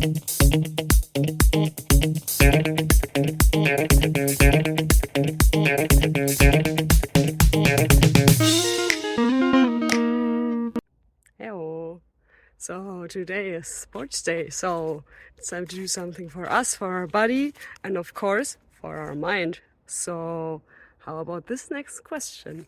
Hello. So today is sports day, so it's time to do something for us, for our body, and of course for our mind. So how about this next question?